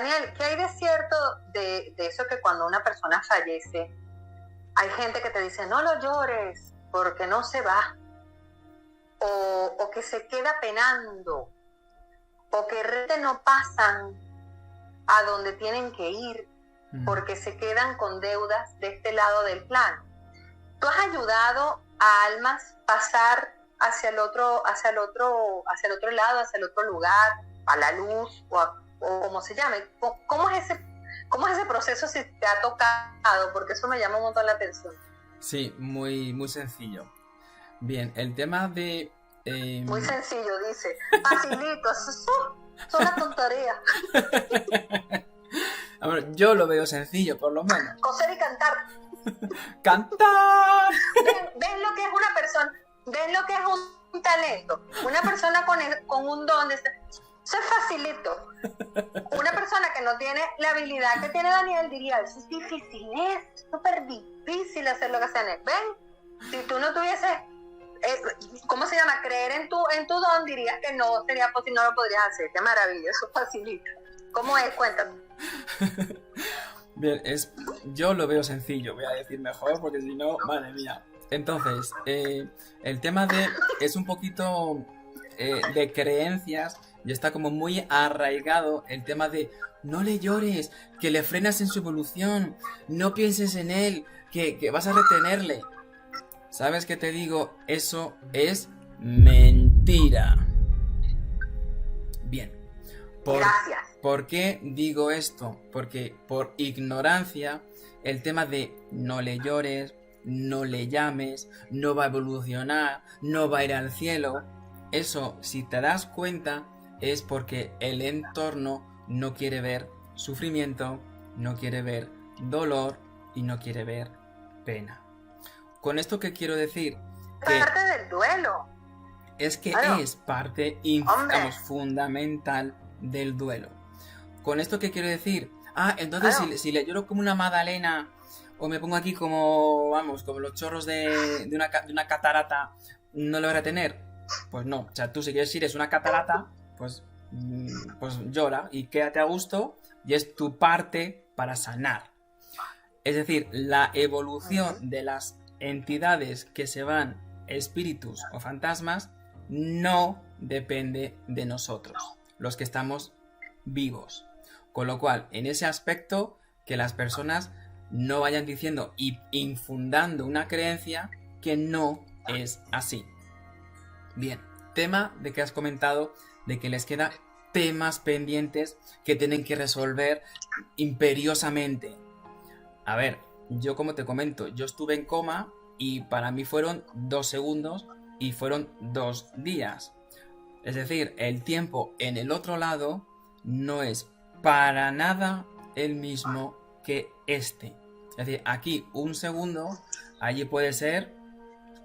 Daniel, ¿qué hay de cierto de eso que cuando una persona fallece, hay gente que te dice, no lo llores porque no se va, o que se queda penando, o que no pasan a donde tienen que ir porque se quedan con deudas de este lado del plano? ¿Tú has ayudado a almas pasar hacia el otro lado, hacia el otro lugar, a la luz o como se llame? ¿Cómo es ese proceso si te ha tocado? Porque eso me llama un montón la atención. Sí, muy, muy sencillo. Bien, el tema de... Muy sencillo, dice. Facilito, eso es una tontería. Bueno, yo lo veo sencillo, por lo menos. Coser y cantar. ¡Cantar! ¿Ven lo que es una persona? ¿Ven lo que es un talento? Una persona con un don. Eso es facilito. Una persona que no tiene la habilidad que tiene Daniel diría, eso es difícil, es súper difícil hacer lo que hace Daniel. ¿Ven? Si tú no tuvieses, ¿cómo se llama? Creer en tu don, dirías que no sería posible, no lo podrías hacer. Qué maravilla, eso es facilito. ¿Cómo es? Cuéntame. Bien, yo lo veo sencillo, voy a decir mejor, porque si no, madre mía. Entonces, el tema es un poquito de creencias, y está como muy arraigado el tema de no le llores, que le frenas en su evolución, no pienses en él, que vas a retenerle. ¿Sabes qué te digo? Eso es mentira. Bien. Gracias. ¿Por qué digo esto? Porque por ignorancia, el tema de no le llores, no le llames, no va a evolucionar, no va a ir al cielo, eso, si te das cuenta, es porque el entorno no quiere ver sufrimiento, no quiere ver dolor y no quiere ver pena. Con esto, ¿qué quiero decir? Que parte del duelo. Es que claro. Es parte fundamental del duelo. ¿Con esto qué quiero decir? Entonces claro. si le lloro como una magdalena o me pongo aquí como los chorros de una catarata, ¿no lo voy a tener? Pues no. O sea, tú si quieres ir es una catarata, pues llora y quédate a gusto y es tu parte para sanar. Es decir, la evolución de las entidades que se van, espíritus o fantasmas, no depende de nosotros, los que estamos vivos. Con lo cual, en ese aspecto, que las personas no vayan diciendo y infundando una creencia que no es así. Bien, tema de que has comentado de que les queda temas pendientes que tienen que resolver imperiosamente. A ver, yo como te comento, yo estuve en coma y para mí fueron 2 segundos y fueron 2 días. Es decir, el tiempo en el otro lado no es para nada el mismo que este. Es decir, aquí 1 segundo, allí puede ser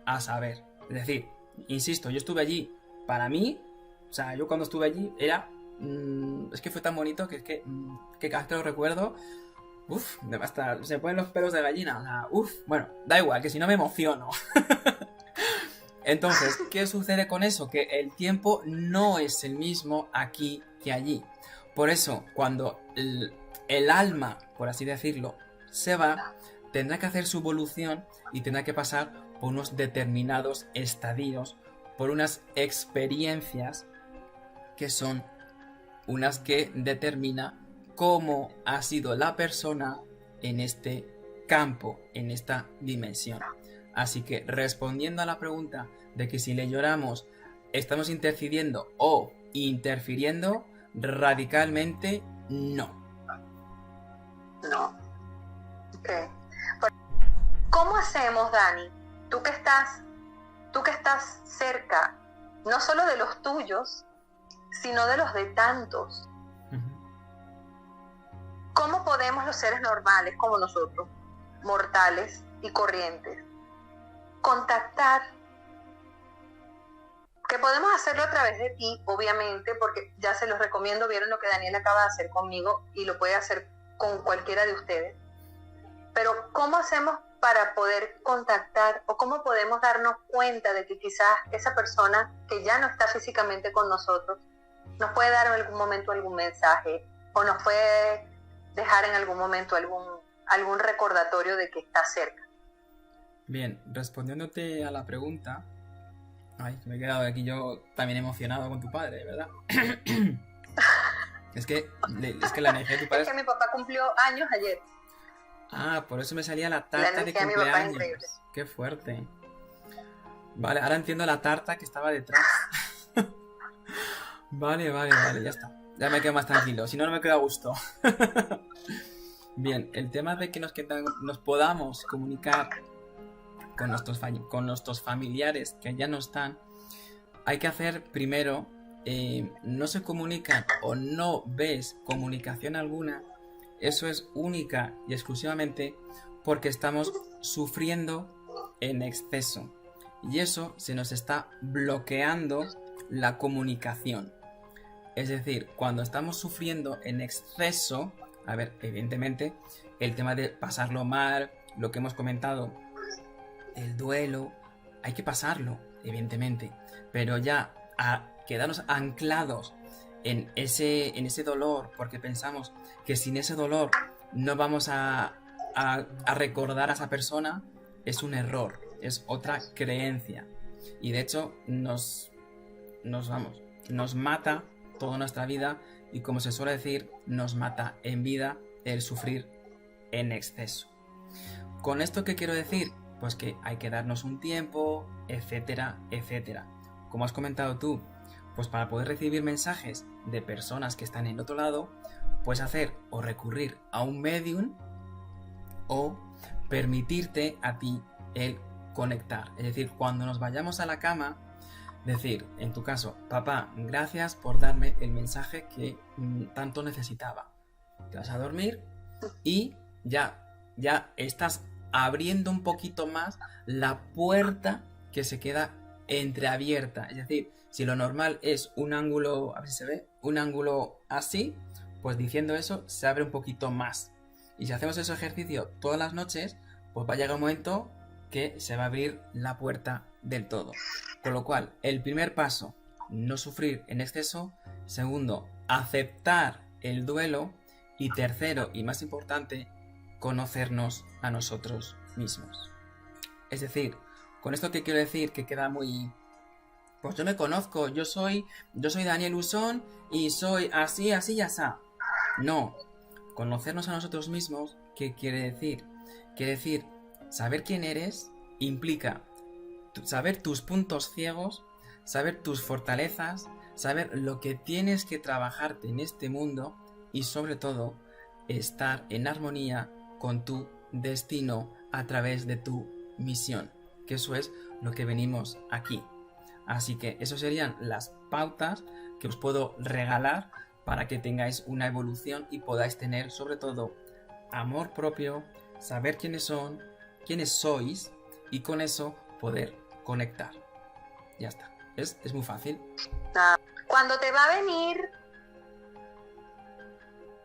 a saber. Es decir, insisto, yo estuve allí, para mí, o sea, yo cuando estuve allí era... es que fue tan bonito que cada vez que lo recuerdo, hasta se ponen los pelos de gallina. O sea, bueno, da igual, que si no me emociono. Entonces, ¿qué sucede con eso? Que el tiempo no es el mismo aquí que allí. Por eso, cuando el alma, por así decirlo, se va, tendrá que hacer su evolución y tendrá que pasar por unos determinados estadios, por unas experiencias que son unas que determina cómo ha sido la persona en este campo, en esta dimensión. Así que, respondiendo a la pregunta de que si le lloramos estamos intercediendo o interfiriendo, radicalmente no. No. Okay. ¿Cómo hacemos, Dani? Tú que estás cerca, no solo de los tuyos, sino de los de tantos. ¿Cómo podemos los seres normales como nosotros, mortales y corrientes, contactar? Que podemos hacerlo a través de ti, obviamente, porque ya se los recomiendo, vieron lo que Daniel acaba de hacer conmigo y lo puede hacer con cualquiera de ustedes. Pero ¿cómo hacemos para poder contactar o cómo podemos darnos cuenta de que quizás esa persona que ya no está físicamente con nosotros nos puede dar en algún momento algún mensaje, o nos puede dejar en algún momento algún recordatorio de que está cerca. Bien, respondiéndote a la pregunta, ay, me he quedado aquí yo también emocionado con tu padre, ¿verdad? es que la energía de tu padre... Es que mi papá cumplió años ayer. Ah, por eso me salía la tarta de cumpleaños. Qué fuerte. Vale, ahora entiendo la tarta que estaba detrás. Vale, ya está. Ya me quedo más tranquilo, si no, no me quedo a gusto. Bien, el tema de que nos podamos comunicar con nuestros familiares que ya no están, hay que hacer primero, no se comunican o no ves comunicación alguna, eso es única y exclusivamente porque estamos sufriendo en exceso y eso se nos está bloqueando la comunicación. Es decir, cuando estamos sufriendo en exceso, a ver, evidentemente, el tema de pasarlo mal, lo que hemos comentado, el duelo, hay que pasarlo, evidentemente, pero ya a quedarnos anclados en ese dolor, porque pensamos que sin ese dolor no vamos a recordar a esa persona, es un error, es otra creencia. Y de hecho nos mata toda nuestra vida y, como se suele decir, nos mata en vida el sufrir en exceso. ¿Con esto qué quiero decir? Pues que hay que darnos un tiempo, etcétera, etcétera. Como has comentado tú, pues para poder recibir mensajes de personas que están en otro lado, puedes hacer o recurrir a un medium o permitirte a ti el conectar. Es decir, cuando nos vayamos a la cama, decir, en tu caso, papá, gracias por darme el mensaje que tanto necesitaba. Te vas a dormir y ya estás abriendo un poquito más la puerta que se queda entreabierta. Es decir, si lo normal es un ángulo, a ver si se ve, un ángulo así, pues diciendo eso se abre un poquito más. Y si hacemos ese ejercicio todas las noches, pues va a llegar un momento que se va a abrir la puerta del todo. Con lo cual, el primer paso, no sufrir en exceso. Segundo, aceptar el duelo. Y tercero, y más importante, conocernos a nosotros mismos. Es decir, con esto que quiero decir, que queda muy... Pues yo me conozco, yo soy Daniel Usón y soy así y así. No, conocernos a nosotros mismos, ¿qué quiere decir? Quiere decir, saber quién eres implica saber tus puntos ciegos, saber tus fortalezas, saber lo que tienes que trabajarte en este mundo y sobre todo estar en armonía con tu destino a través de tu misión, que eso es lo que venimos aquí. Así que eso serían las pautas que os puedo regalar para que tengáis una evolución y podáis tener sobre todo amor propio, saber quiénes sois y con eso poder conectar. Ya está. Es muy fácil. Cuando te va a venir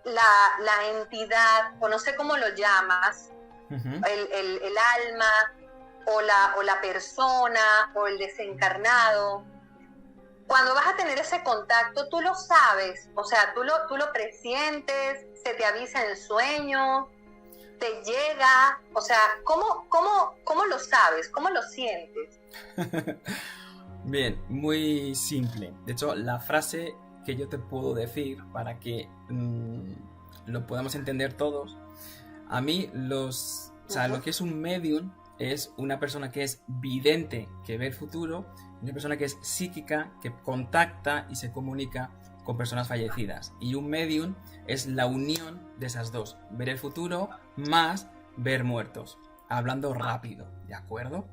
la entidad, o no sé cómo lo llamas, el alma, o la persona, o el desencarnado, cuando vas a tener ese contacto, tú lo sabes, o sea, tú lo presientes, se te avisa en el sueño, te llega, o sea, ¿cómo lo sabes? ¿Cómo lo sientes? Bien, muy simple. De hecho, la frase que yo te puedo decir para que lo podamos entender todos, a mí lo que es un medium es una persona que es vidente, que ve el futuro, y una persona que es psíquica, que contacta y se comunica con personas fallecidas. Y un medium es la unión de esas dos, ver el futuro más ver muertos, hablando rápido, ¿de acuerdo?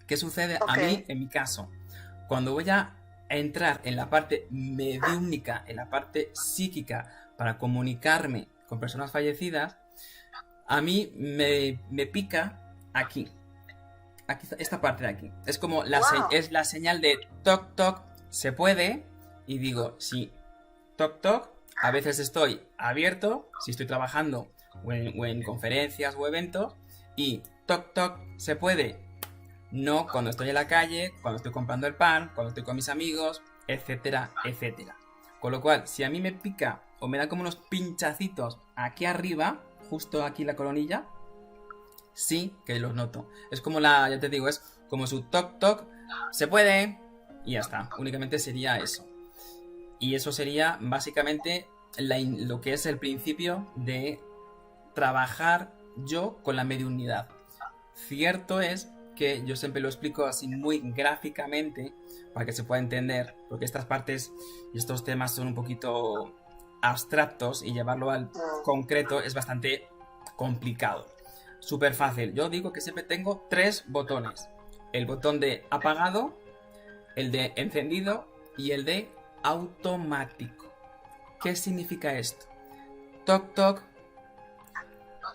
¿Qué sucede a mí en mi caso? Cuando voy a entrar en la parte mediúmnica, en la parte psíquica, para comunicarme con personas fallecidas, a mí me pica aquí, esta parte de aquí. Es como es la señal de toc toc, se puede, y digo, sí, toc toc. A veces estoy abierto, si estoy trabajando o en conferencias o eventos, y toc toc, se puede. No cuando estoy en la calle, cuando estoy comprando el pan, cuando estoy con mis amigos, etcétera, etcétera. Con lo cual, si a mí me pica o me da como unos pinchacitos aquí arriba, justo aquí la coronilla, sí que los noto. Es como ya te digo, es como su toc toc, se puede, y ya está. Únicamente sería eso. Y eso sería básicamente lo que es el principio de trabajar yo con la mediunidad. Cierto es que yo siempre lo explico así muy gráficamente para que se pueda entender, porque estas partes y estos temas son un poquito abstractos y llevarlo al concreto es bastante complicado. Súper fácil. Yo digo que siempre tengo 3 botones. El botón de apagado, el de encendido y el de automático. ¿Qué significa esto? Toc toc,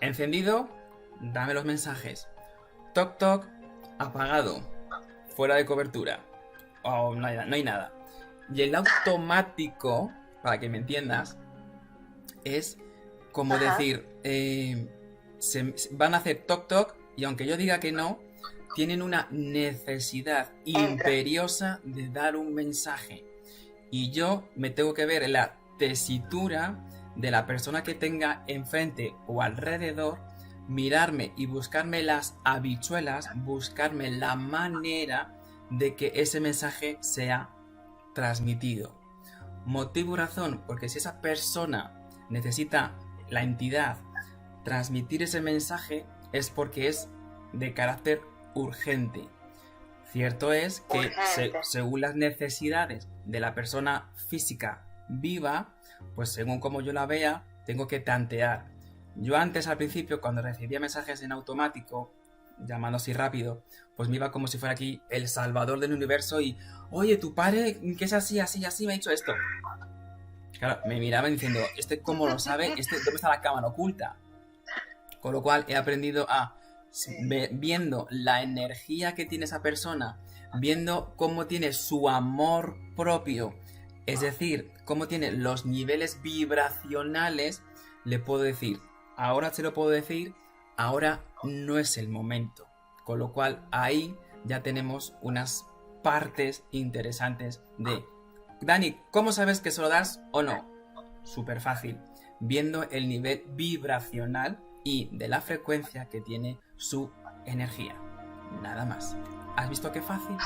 encendido, dame los mensajes. Toc toc, apagado, fuera de cobertura. Oh, no hay nada. Y el automático, para que me entiendas, es como decir, van a hacer toc toc y aunque yo diga que no, tienen una necesidad imperiosa de dar un mensaje. Y yo me tengo que ver en la tesitura de la persona que tenga enfrente o alrededor, mirarme y buscarme las habichuelas, buscarme la manera de que ese mensaje sea transmitido. Motivo y razón, porque si esa persona necesita, la entidad, transmitir ese mensaje, es porque es de carácter urgente. Cierto es que según las necesidades de la persona física viva, pues según como yo la vea, tengo que tantear. Yo antes, al principio, cuando recibía mensajes en automático, llamando así rápido, pues me iba como si fuera aquí el salvador del universo y, oye, tu padre, que es así, así, así, me ha dicho esto. Claro, me miraban diciendo, ¿cómo lo sabe? ¿Dónde está la cámara oculta? Con lo cual he aprendido a, viendo la energía que tiene esa persona, viendo cómo tiene su amor propio, es decir, cómo tiene los niveles vibracionales, le puedo decir, ahora se lo puedo decir, ahora no es el momento. Con lo cual ahí ya tenemos unas partes interesantes de, Dani, ¿cómo sabes que se lo das o no? Súper fácil, viendo el nivel vibracional y de la frecuencia que tiene su energía. Nada más. ¿Has visto qué fácil?